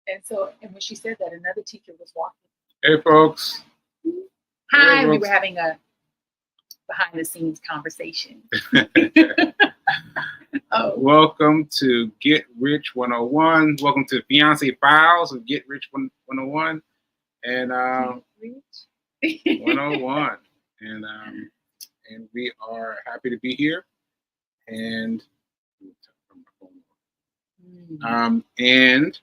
And when she said that, another teacher was walking. Hey, folks. Hi, Hey, we folks. were having a behind the scenes conversation. Oh, Welcome to Get Rich 101. Welcome to Fiance Files of Get Rich 101 and Rich. 101. And we are happy to be here. And and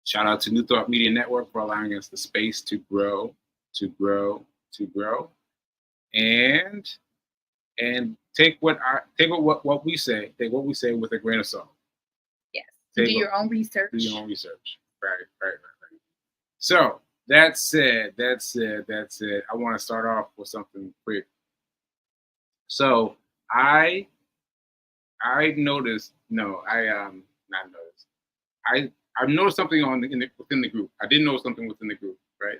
shout out to New Thought Media Network for allowing us the space to grow. And take what we say with a grain of salt. Yes. Do your own research. Right. So that said, I want to start off with something quick. So I've noticed something within the group. I did know something within the group, right?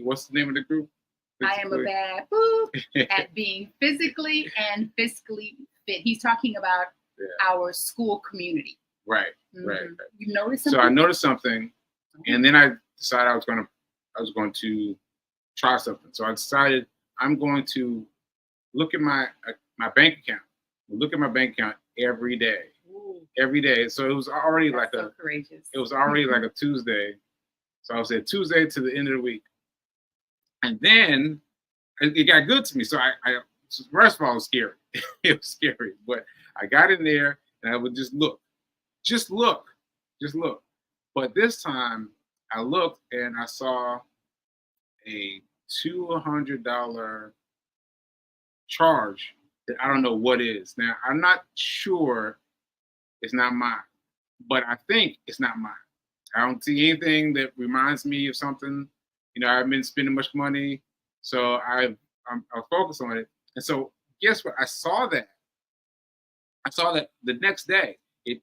What's the name of the group? I am a bad boop at being physically and fiscally fit. He's talking about our school community. Right. You noticed something? So I noticed something, and then I decided I was going to try something. So I decided I'm going to look at my bank account. Look at my bank account every day. Ooh. Every day. So it was already courageous. It was already like a Tuesday. So I said Tuesday to the end of the week. And then it got good to me. So I first of all, it was scary. It was scary. But I got in there and I would just look. But this time I looked and I saw a $200 charge that I don't know what is. Now, I'm not sure it's not mine, but I think it's not mine. I don't see anything that reminds me of something. You know, I've been spending much money, so I'm focused on it. And so, guess what? I saw that the next day. It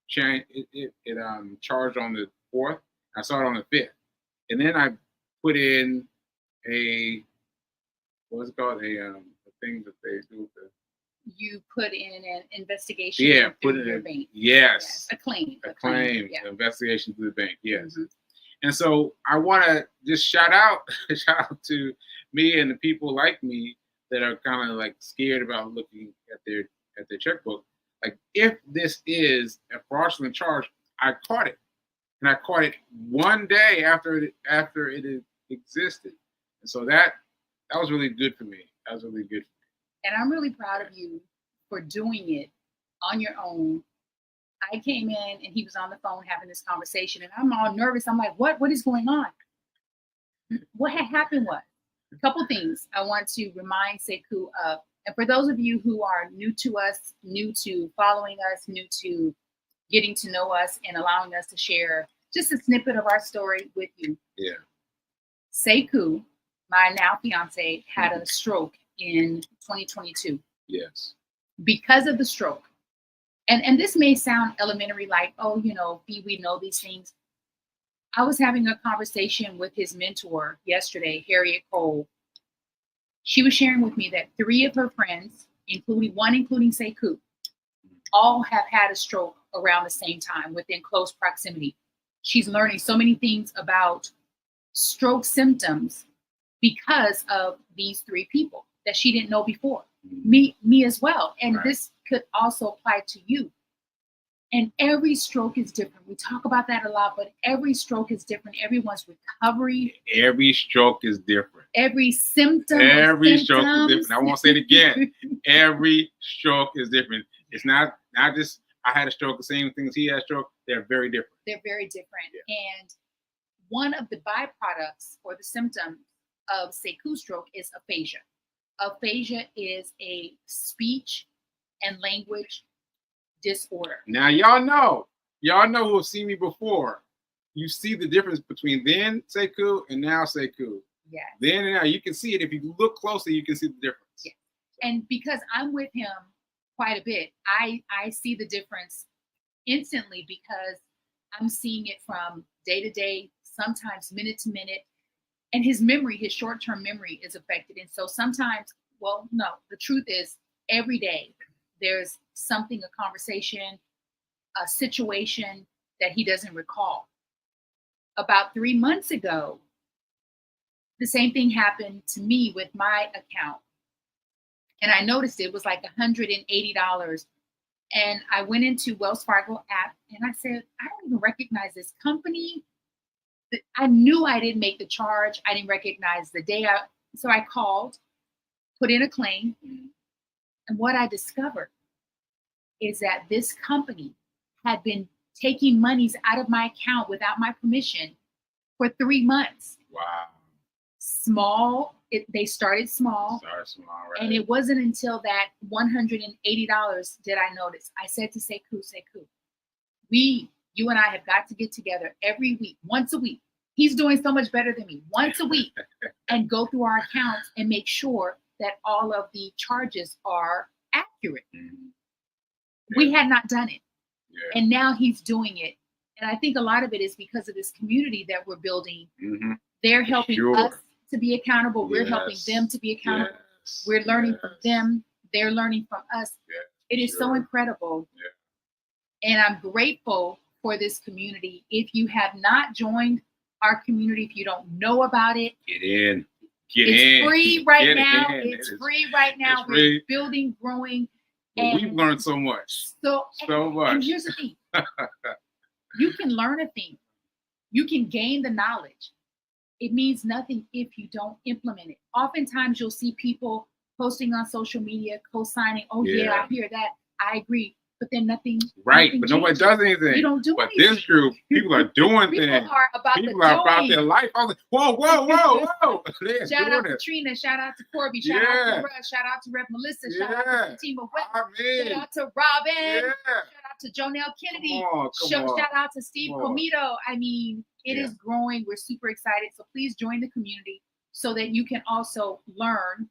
charged on the 4th. I saw it on the 5th, and then I put in what's it called? The thing that they do with the. You put in an investigation. Yeah, through your bank. Yes. A claim. Yeah. Investigation through the bank. Yes. Mm-hmm. And so I want to just shout out to me and the people like me that are kind of like scared about looking at their checkbook. Like, if this is a fraudulent charge, I caught it, and I caught it one day after it existed, and so that was really good for me. That was really good. And I'm really proud of you for doing it on your own. I came in and he was on the phone having this conversation, and I'm all nervous. I'm like, what is going on? What had happened was a couple things I want to remind Sekou of. And for those of you who are new to us, new to following us, new to getting to know us and allowing us to share just a snippet of our story with you. Yeah. Sekou, my now fiance, had a stroke in 2022. Yes. Because of the stroke. And this may sound elementary, like, oh, we know these things. I was having a conversation with his mentor yesterday, Harriet Cole. She was sharing with me that 3 of her friends, including Sekou, all have had a stroke around the same time within close proximity. She's learning so many things about stroke symptoms because of these 3 people that she didn't know before. Me as well. And This could also apply to you. And every stroke is different. We talk about that a lot, but every stroke is different. Everyone's recovery. Every stroke is different. Every symptom. Every stroke is different. I won't say it again. Every stroke is different. It's not just I had a stroke, the same things he had a stroke. They're very different. They're very different. Yeah. And one of the byproducts or the symptom of Sekou stroke is aphasia. Aphasia is a speech and language disorder. Now, y'all know who have seen me before. You see the difference between then Sekou and now Sekou. Yes. Then and now, you can see it. If you look closely, you can see the difference. Yes. And because I'm with him quite a bit, I see the difference instantly because I'm seeing it from day to day, sometimes minute to minute. And his short-term memory is affected. And so sometimes, the truth is every day there's something, a conversation, a situation that he doesn't recall. About 3 months ago, the same thing happened to me with my account. And I noticed it was like $180. And I went into Wells Fargo app and I said, I don't even recognize this company. I knew I didn't make the charge. I didn't recognize the day. So I called, put in a claim. And what I discovered is that this company had been taking monies out of my account without my permission for 3 months. Wow. Small. They started small. Right. And it wasn't until that $180 did I notice. I said to Sekou, you and I have got to get together every week, once a week. He's doing so much better than me. Once a week, and go through our accounts and make sure that all of the charges are accurate. Mm-hmm. We had not done it. Yeah. And now he's doing it. And I think a lot of it is because of this community that we're building. Mm-hmm. They're helping us to be accountable. We're helping them to be accountable. Yes. We're learning from them. They're learning from us. Yes. It is so incredible. Yeah. And I'm grateful for this community. If you have not joined our community, if you don't know about it, get in. It's free right now. It's free right now. We're building, growing. And we've learned so much. So much. And here's the thing. You can learn a thing. You can gain the knowledge. It means nothing if you don't implement it. Oftentimes you'll see people posting on social media, co-signing, oh yeah, I hear that. I agree. But then nothing. Right, nothing but changes. nobody does anything. You don't do but anything. This group, people are doing people things. Are about people are about their life. I was like, whoa. Shout out to Trina. Shout out to Corby. Shout out to Russ. Shout out to Rev Melissa. Shout out to Fatima Webb. Shout out to Robin. Shout out to Jonelle Kennedy. Shout out to Steve Comito. I mean, it is growing. We're super excited. So please join the community so that you can also learn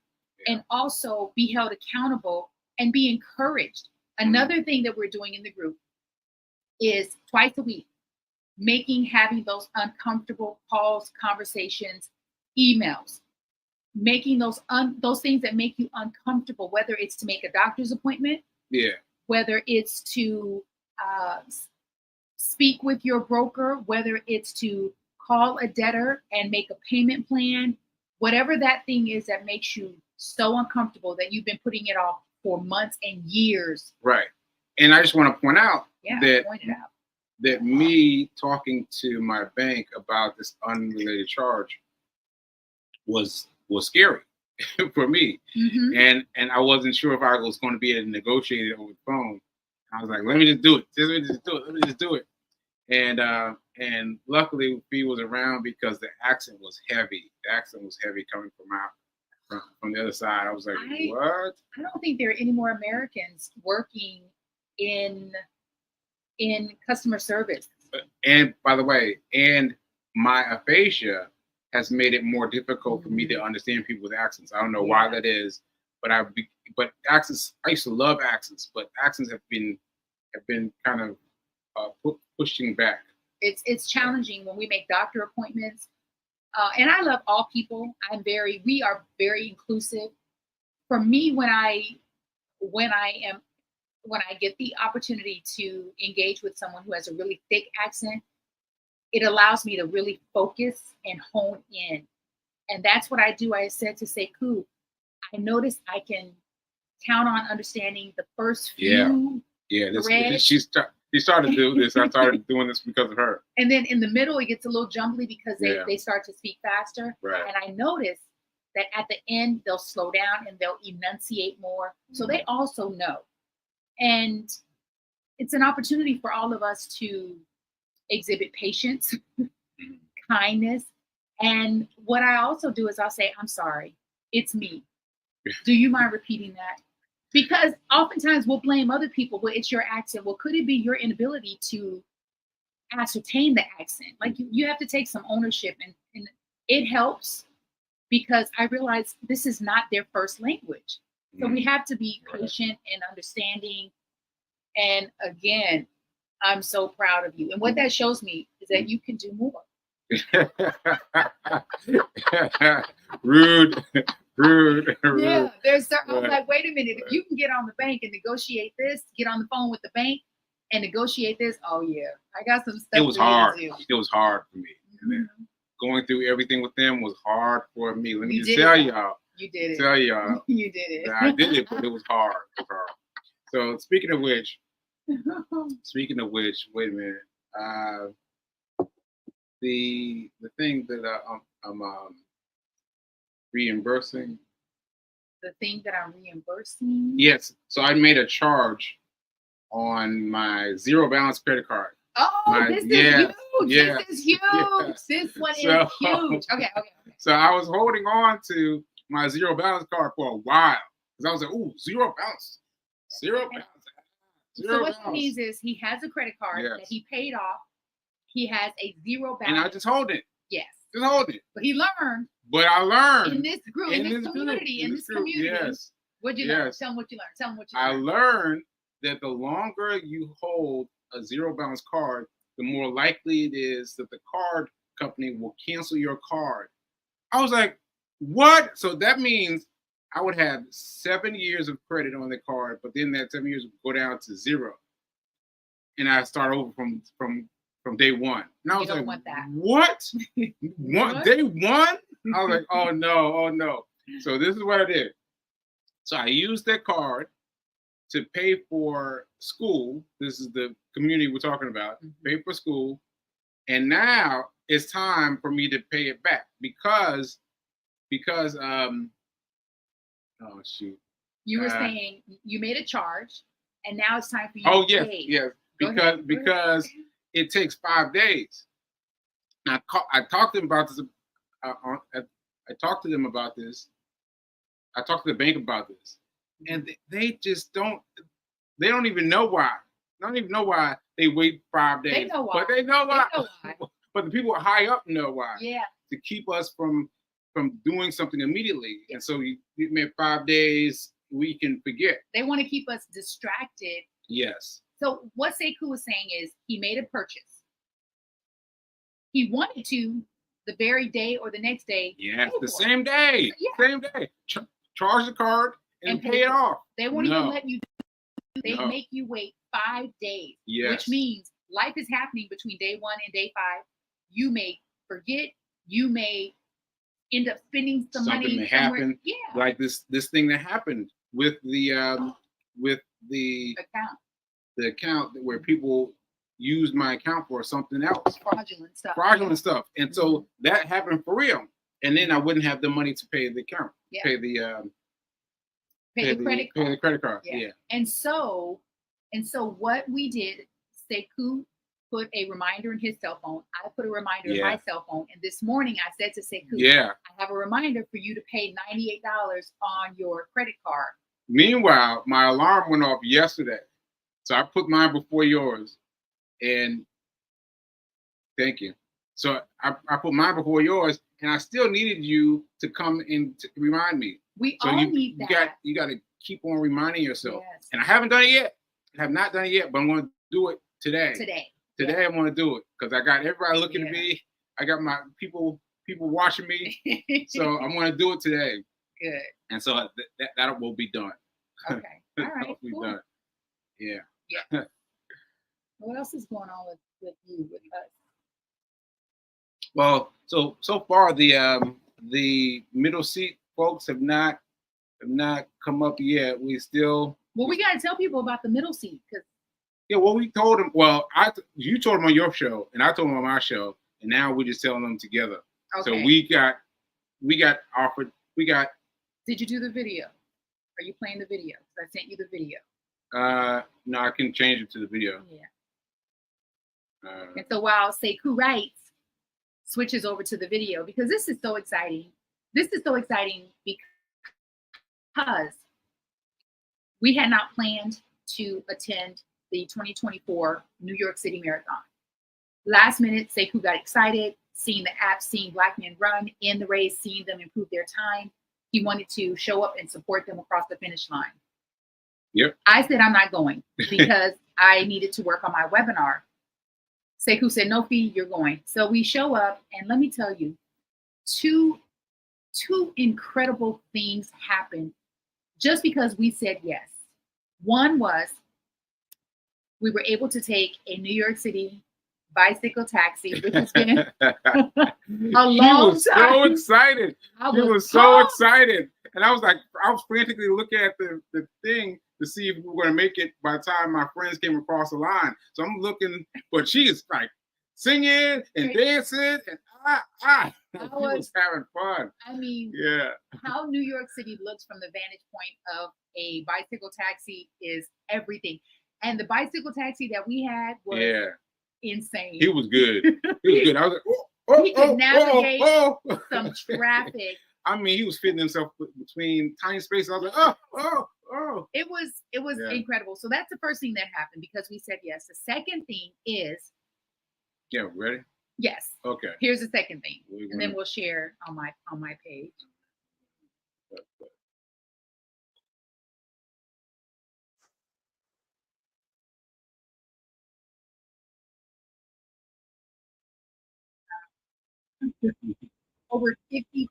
and also be held accountable and be encouraged. Another thing that we're doing in the group is twice a week, having those uncomfortable calls, conversations, emails, making those things that make you uncomfortable, whether it's to make a doctor's appointment, whether it's to speak with your broker, whether it's to call a debtor and make a payment plan, whatever that thing is that makes you so uncomfortable that you've been putting it off for months and years. Right. And I just want to point out that me talking to my bank about this unrelated charge was scary for me. Mm-hmm. And I wasn't sure if I was going to be able to negotiate it over the phone. I was like, let me just do it. Let me just do it. And luckily Fee was around because the accent was heavy. The accent was heavy coming from the other side. I was like, what? I don't think there are any more Americans working in customer service. And by the way, my aphasia has made it more difficult for me to understand people's accents. I don't know why that is, but accents. I used to love accents, but accents have been kind of pushing back. It's challenging when we make doctor appointments. And I love all people. We are very inclusive. For me, when I get the opportunity to engage with someone who has a really thick accent, it allows me to really focus and hone in. And that's what I do. I said to Sekou, I noticed I can count on understanding the first few threads. She started to do this. I started doing this because of her. And then in the middle, it gets a little jumbly because they start to speak faster. Right. And I noticed that at the end, they'll slow down and they'll enunciate more. So they also know. And it's an opportunity for all of us to exhibit patience, kindness. And what I also do is I'll say, I'm sorry, it's me. Do you mind repeating that? Because oftentimes we'll blame other people. Well, it's your accent. Well, could it be your inability to ascertain the accent? Like you have to take some ownership, and it helps because I realize this is not their first language. So we have to be patient and understanding. And again, I'm so proud of you. And what that shows me is that you can do more. Rude. Yeah, I'm like, wait a minute. If you can get on the bank and negotiate this, get on the phone with the bank and negotiate this. Oh yeah, I got some stuff. It was for you to hard. do. It was hard for me. Mhm. Going through everything with them was hard for me. Let me You just did tell it. y'all. You did it. Tell y'all. You did it. that I did it, but it was hard. It was hard. So speaking of which, wait a minute. The thing that I'm reimbursing. The thing that I'm reimbursing. Yes. So I made a charge on my zero balance credit card. Oh, this is huge. Yeah, This is huge. yeah. This one So- is huge. Okay. So I was holding on to my zero balance card for a while because I was like, "Ooh, zero balance, zero balance." So what he means is he has a credit card that Yes. he paid off. He has a zero balance. And I just hold it. Yes. Just hold it. But he learned But I learned in this group, in this community, Yes. What'd you learn? Yes. Tell them what you learned. Tell them what you I learned. learned that the longer you hold a zero balance card, the more likely it is that the card company will cancel your card. I was like, what? So that means I would have 7 years of credit on the card, but then that 7 years would go down to zero. And I start over from day one. And I was don't like, want that. What? What? Day one? I was like, oh no. So this is what I did. So I used that card to pay for school. This is the community we're talking about. Pay for school. And now it's time for me to pay it back because oh shoot. You were saying you made a charge, and now it's time for you Oh to yes, pay. yes. Go ahead. Because it takes 5 days. And I talked to them about this. I talked to them about this. I talked to the bank about this, and they just don't. They don't even know why. They don't even know why they wait 5 days. They know why. But they know why. They know why. But the people high up know why. Yeah. To keep us from doing something immediately, and so you made 5 days. We can forget. They want to keep us distracted. Yes. So what Sekou was saying is he made a purchase. He wanted to the very day or the next day. Yes, the same day. Yeah. Same day. Charge the card and pay it off. They won't even let you. They No. make you wait 5 days. Yes. Which means life is happening between day 1 and day 5. You may forget. You may end up spending some money Something may somewhere. happen. Yeah. Like this thing that happened with the Account. the account where people used my account for something else. Fraudulent stuff. And so that happened for real. And then I wouldn't have the money to pay the account. Yeah. Pay the credit card. Pay the credit card. Yeah. Yeah. And so what we did, Sekou put a reminder in his cell phone. I put a reminder in my cell phone. And this morning I said to Sekou, I have a reminder for you to pay $98 on your credit card. Meanwhile, my alarm went off yesterday. So I put mine before yours. And thank you. So I put mine before yours, and I still needed you to come in to remind me. We all need that. You got to keep on reminding yourself. Yes. And I haven't done it yet. I have not done it yet, but I'm going to do it today. Today I'm going to do it because I got everybody looking at me. I got my people watching me. So I'm going to do it today. Good. And so that will be done. Okay. All right. That will be done. Yeah. Yeah. What else is going on with you, with us? Well, so far the middle seat folks have not come up yet. We still. Well, we got to tell people about the middle seat because. Yeah, well, we told them. Well, you told them on your show, and I told them on my show, and now we're just telling them together. Okay. So we got offered. Did you do the video? Are you playing the video? I sent you the video. No, I can change it to the video. Yeah. And so while Sekou writes, switches over to the video because this is so exciting. This is so exciting because we had not planned to attend the 2024 New York City Marathon. Last minute, Sekou got excited, seeing the app, seeing Black men run in the race, seeing them improve their time. He wanted to show up and support them across the finish line. Yep. I said I'm not going because I needed to work on my webinar. Sekou said, no, Fee, you're going. So we show up, and let me tell you, two incredible things happened just because we said yes. One was we were able to take a New York City bicycle taxi, which has been a long She was time. so excited. She was so excited. And I was frantically looking at the thing to see if we were going to make it by the time my friends came across the line. So I'm looking, but she is like singing and dancing, and she was having fun. I mean, yeah. How New York City looks from the vantage point of a bicycle taxi is everything. And the bicycle taxi that we had was insane. He was good. He was good. I was like, he could navigate some traffic. I mean, he was fitting himself between tiny spaces. I was like, It was incredible. So that's the first thing that happened because we said yes. The second thing is. Yeah, ready? Yes. Okay. Here's the second thing, and then we'll share on my page. Over 50.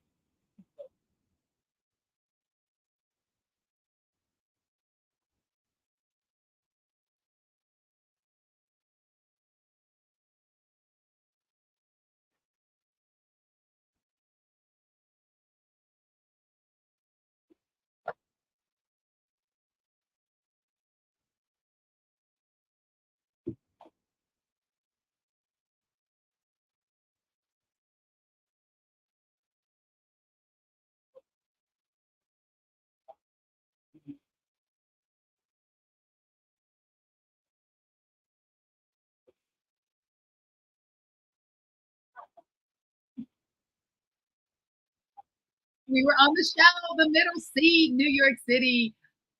We were on the show, The Middle Seat, New York City.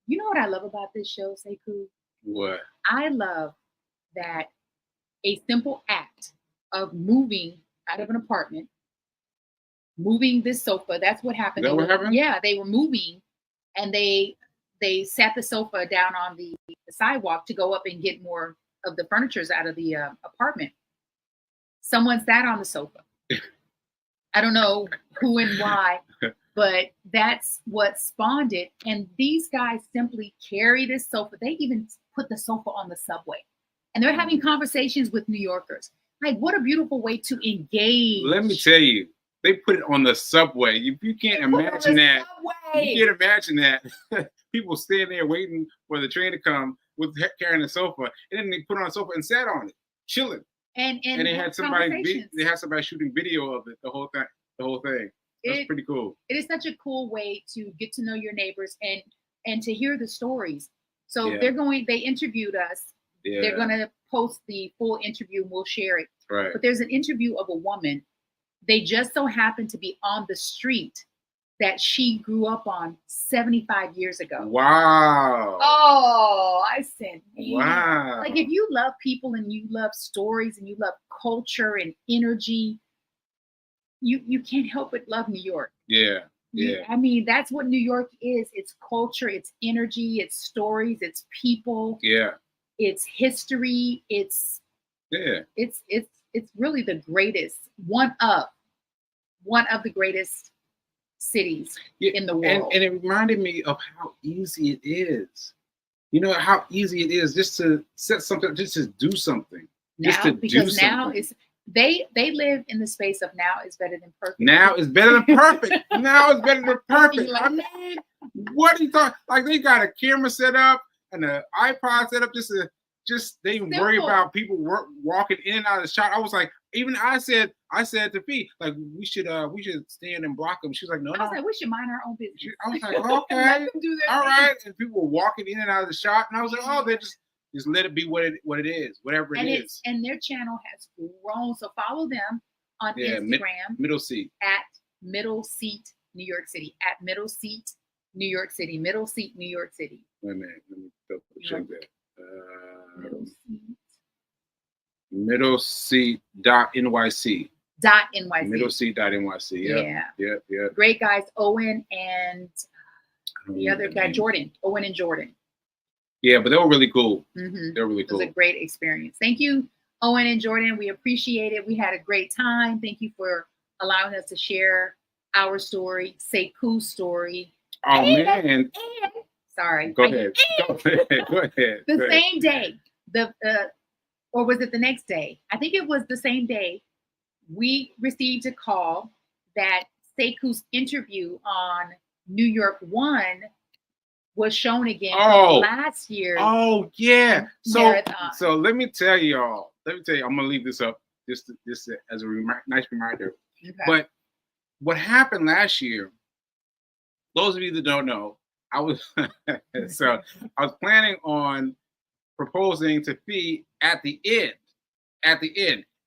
You know what I love about this show, Sekou? What? I love that a simple act of moving out of an apartment, moving this sofa. That's what happened. Is that what happened? Yeah, they were moving, and they sat the sofa down on the sidewalk to go up and get more of the furnitures out of the apartment. Someone sat on the sofa. I don't know who and why, but that's what spawned it. And these guys simply carry this sofa. They even put the sofa on the subway, and they're having conversations with New Yorkers. Like, what a beautiful way to engage. Let me tell you, they put it on the subway. You can't imagine that. You can't imagine that. People standing there waiting for the train to come with carrying the sofa, and then they put on a sofa and sat on it, chilling. And they had somebody. They had somebody shooting video of it. The whole thing. That's pretty cool. It is such a cool way to get to know your neighbors and to hear the stories. So they interviewed us. Yeah. They're going to post the full interview and we'll share it. Right. But there's an interview of a woman. They just so happened to be on the street that she grew up on 75 years ago. Wow. Oh, I said, man. Wow. Like, if you love people and you love stories and you love culture and energy, you can't help but love New York. Yeah. Yeah. I mean, that's what New York is. It's culture, it's energy, it's stories, it's people. Yeah. It's history. It's really the greatest, one of the greatest cities in the world. And it reminded me of how easy it is. You know how easy it is just to set something, just to do something. Because now is they live in the space of now is better than perfect. Now is better than perfect. Now is better than perfect. I mean, what are you talking? Like, they got a camera set up and an iPod set up just they worry about people walking in and out of the shot. I was like, even I said to Fee, like, we should stand and block them. She was like, no. I was like, we should mind our own business. I was like, okay, all right. And people were walking in and out of the shot, and I was like, oh, they just let it be what it is, whatever it is. And their channel has grown, so follow them on Instagram. Middle Seat at Middle Seat New York City at Middle Seat New York City Middle Seat New York City. Wait a minute, let me check that. Middle Seat. Middleseat.nyc. .nyc. Middleseat.nyc. Yeah. Great guys, Owen and the other guy, Jordan. Owen and Jordan. Yeah, but they were really cool. Mm-hmm. They were really cool. It was a great experience. Thank you, Owen and Jordan. We appreciate it. We had a great time. Thank you for allowing us to share our story, Sekou's story. Oh, man. Sorry. Go ahead. The same day the or was it the next day? I think it was the same day. We received a call that Seku's interview on New York One was shown again from last year. Oh yeah. Marathon. So let me tell y'all. I'm gonna leave this up just as a nice reminder. Okay. But what happened last year? Those of you that don't know, I was planning on proposing to Fee at the end.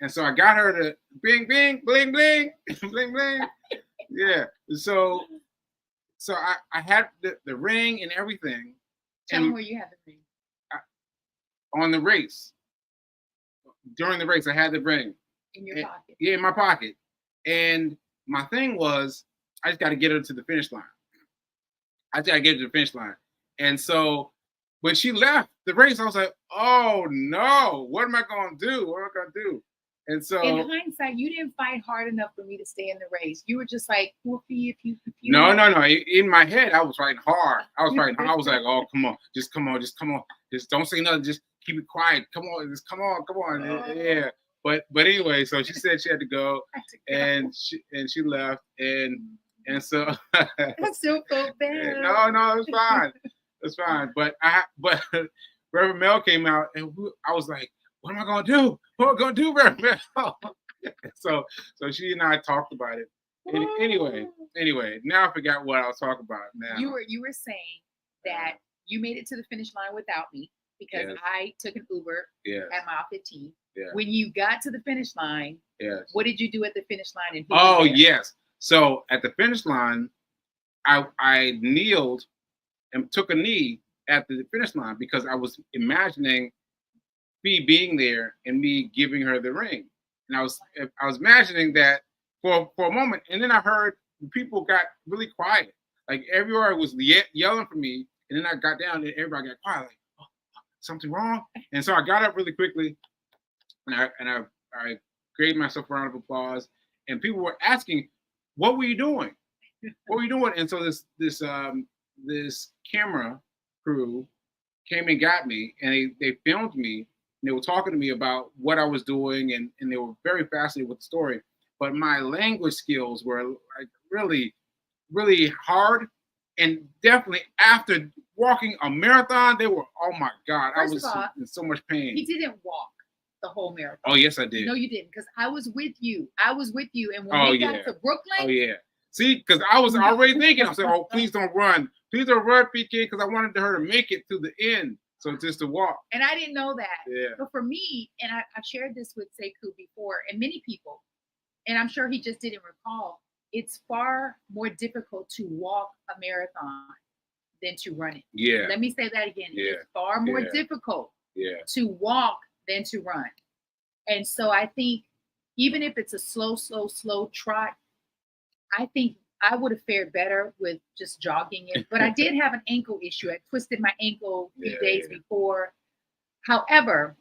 And so I got her to bing, bing, bling, bling, bling, bling. Yeah. So I had the ring and everything. Tell them where you had the ring. On the race. During the race, I had the ring. In your pocket. Yeah, in my pocket. And my thing was, I just got to get her to the finish line. And so when she left the race, I was like, oh no, what am I going to do? And so in hindsight, you didn't fight hard enough for me to stay in the race. You were just like, Wolfie, if you No. In my head, I was fighting hard. I was like, oh, come on. Just don't say nothing. Just keep it quiet. Come on. Yeah. But anyway, so she said she had to go, and she left, and so I still felt bad. No, it was fine. It's fine. But Reverend Mel came out, and I was like, what am I gonna do? What am I gonna do, Reverend Mel? So she and I talked about it. Anyway, now I forgot what I was talking about. Now you were saying that you made it to the finish line without me because I took an Uber at mile 15. Yeah. When you got to the finish line, what did you do at the finish line? And yes. So at the finish line, I kneeled and took a knee at the finish line because I was imagining me being there and me giving her the ring. And I was imagining that for a moment, and then I heard people got really quiet. Like everywhere was yelling for me, and then I got down and everybody got quiet, like, oh, something wrong? And so I got up really quickly, and I gave myself a round of applause, and people were asking, what were you doing? And so this camera crew came and got me, and they filmed me. And they were talking to me about what I was doing, and they were very fascinated with the story. But my language skills were like really, really hard. And definitely after walking a marathon, they were, oh my God, I was in so much pain. He didn't walk the whole marathon. Oh, yes, I did. No, you didn't, because I was with you. And when we got to Brooklyn. Oh, yeah. See, because I was already thinking, I said, oh, please don't run. Please don't run, PK, because I wanted her to make it to the end. So just to walk. And I didn't know that. Yeah. But for me, and I've shared this with Sekou before, and many people, and I'm sure he just didn't recall, it's far more difficult to walk a marathon than to run it. Yeah. Let me say that again. Yeah. It's far more difficult to walk than to run. And so I think even if it's a slow trot, I think I would have fared better with just jogging it. But I did have an ankle issue. I twisted my ankle a few days before. However,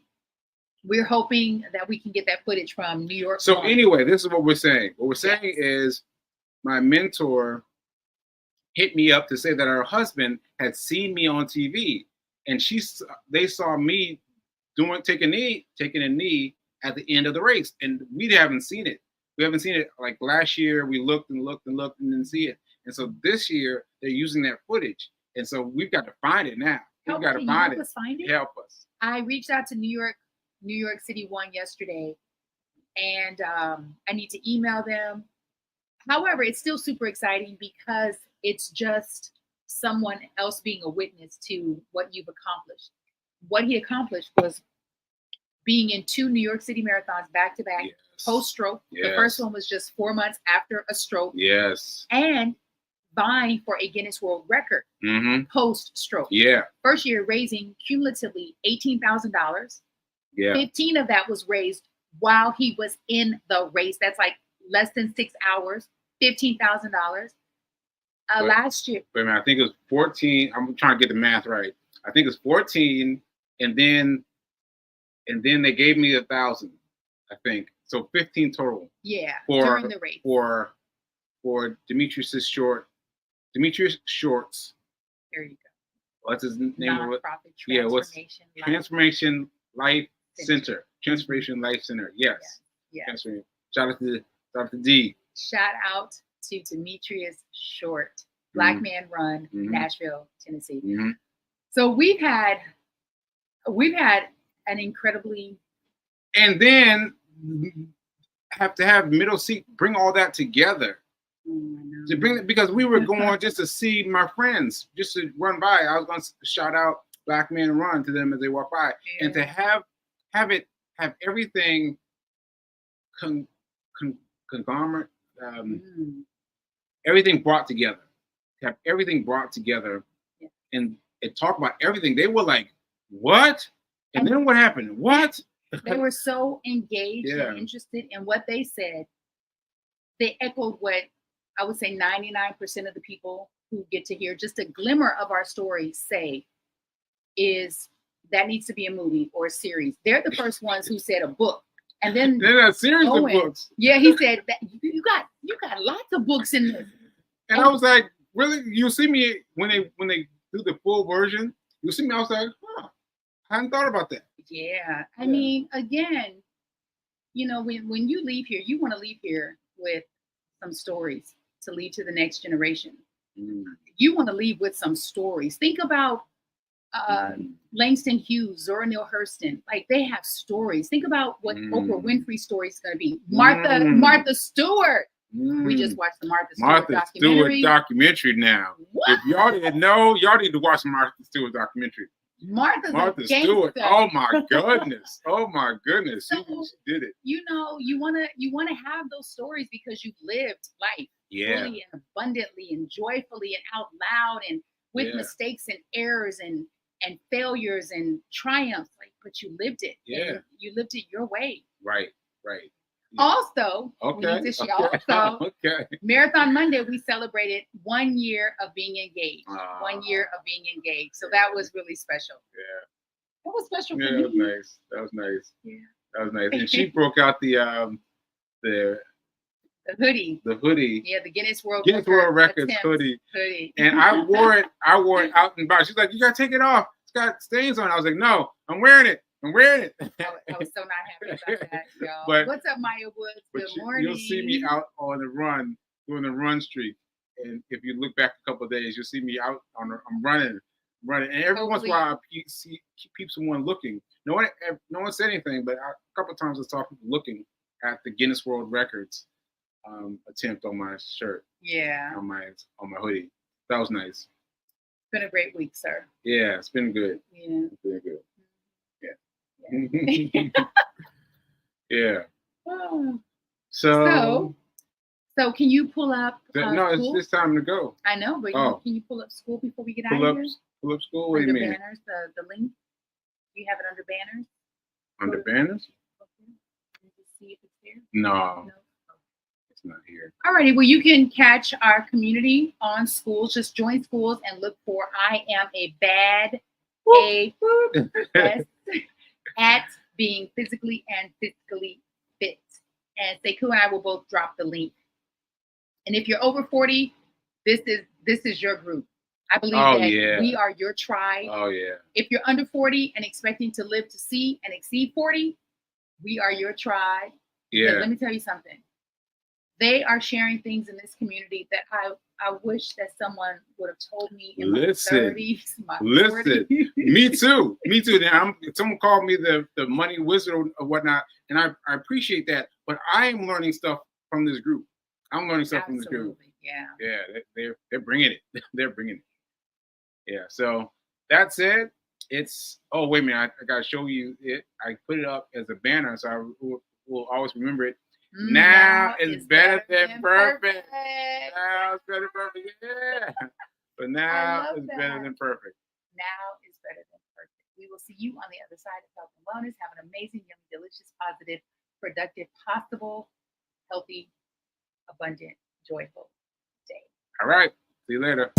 we're hoping that we can get that footage from New York. So anyway, this is what we're saying. What we're saying is my mentor hit me up to say that her husband had seen me on TV, and they saw me taking a knee at the end of the race, and we haven't seen it. We haven't seen it. Like last year, we looked and didn't see it. And so this year, they're using that footage. And so we've got to find it now. We've got to find it. Help us. I reached out to New York City One yesterday, and I need to email them. However, it's still super exciting because it's just someone else being a witness to what you've accomplished. What he accomplished was being in 2 New York City marathons back to back. Post-stroke. Yes. The first one was just 4 months after a stroke. Yes. And vying for a Guinness World Record post-stroke. Yeah. First year raising cumulatively $18,000. Yeah. 15 of that was raised while he was in the race. That's like less than 6 hours. $15,000. Last year. Wait a minute. I think it was 14. I'm trying to get the math right. I think it's 14, and then they gave me 1,000. I think so. 15 total. Yeah. During the race. For Demetrius Shorts. There you go. What's his name? Nonprofit Transformation Life Center. Transformation Life Center. Yes. Shout out to Dr. D. Shout out to Demetrius Short, Black Man Run, Nashville, Tennessee. So we've had an incredibly, and then have to have middle seat bring all that together. To bring it, because we were going just to see my friends, just to run by. I was going to shout out Black Man Run to them as they walk by, and to have everything conglomerate, everything brought together. Have everything brought together, and talk about everything. They were like, "What?" And then what happened? What? They were so engaged and interested in what they said. They echoed what I would say 99% of the people who get to hear just a glimmer of our story say is that needs to be a movie or a series. They're the first ones who said a book. And then a series of books. Yeah, he said that you got lots of books in this. And I was like, really? You see me when they do the full version, you see me, I was like, huh, I hadn't thought about that. Yeah. I mean, again, you know, when you leave here, you want to leave here with some stories to leave to the next generation. You want to leave with some stories. Think about Langston Hughes, Zora Neale Hurston. Like, they have stories. Think about what Oprah Winfrey's story is going to be. Martha Stewart. We just watched the Martha Stewart documentary now. What? If y'all didn't know, y'all need to watch the Martha Stewart documentary. Martha Stewart. Oh my goodness. Oh my goodness. So, she did it. You know, you wanna have those stories because you've lived life fully and abundantly and joyfully and out loud and with mistakes and errors and failures and triumphs. Like, but you lived it. Yeah. And you lived it your way. Right. Also, Marathon Monday, we celebrated 1 year of being engaged. 1 year of being engaged. So that was really special. Yeah. That was special for me. That was nice. That was nice. Yeah. That was nice. And she broke out the hoodie. The hoodie. Yeah, the Guinness World Records hoodie. And I wore it out and about. She's like, you gotta take it off. It's got stains on it. I was like, no, I'm wearing it. I was so not happy about that, y'all. But what's up, Maya Woods? Good morning. You'll see me out on the run, doing the run streak. And if you look back a couple of days, you'll see me out I'm running. And every once in a while, I keep someone looking. No one said anything, but a couple of times I saw people looking at the Guinness World Records attempt on my shirt. Yeah. On my hoodie. That was nice. It's been a great week, sir. Yeah, it's been good. Yeah. It's been good. Yeah. Oh. So can you pull up no, school? It's time to go. I know, but can you pull up school before we get out of here? Pull up school? What do you mean? Banners, the link. Do you have it under banners? Under banners? Okay. Let me just see if it's there. No. It's not here. Alrighty, well, you can catch our community on schools. Just join schools and look for I Am a Bad at being physically and fiscally fit. And Sekou and I will both drop the link. And if you're over 40, this is your group. I believe that we are your tribe. Oh yeah. If you're under 40 and expecting to live to see and exceed 40, we are your tribe. Yeah. But let me tell you something. They are sharing things in this community that I wish that someone would have told me in my 30s, my 40s. Me too. Now, someone called me the money wizard or whatnot, and I appreciate that. But I am learning stuff from this group. I'm learning stuff from this group. Yeah. They're bringing it. They're bringing it. Yeah. So that said, it's. Oh wait a minute! I gotta show you it. I put it up as a banner, so I will always remember it. Now it's better than perfect. Now it's better than perfect. Yeah. But now it's better than perfect. Now it's better than perfect. We will see you on the other side of health and wellness. Have an amazing, yummy, delicious, positive, productive, possible, healthy, abundant, joyful day. All right. See you later.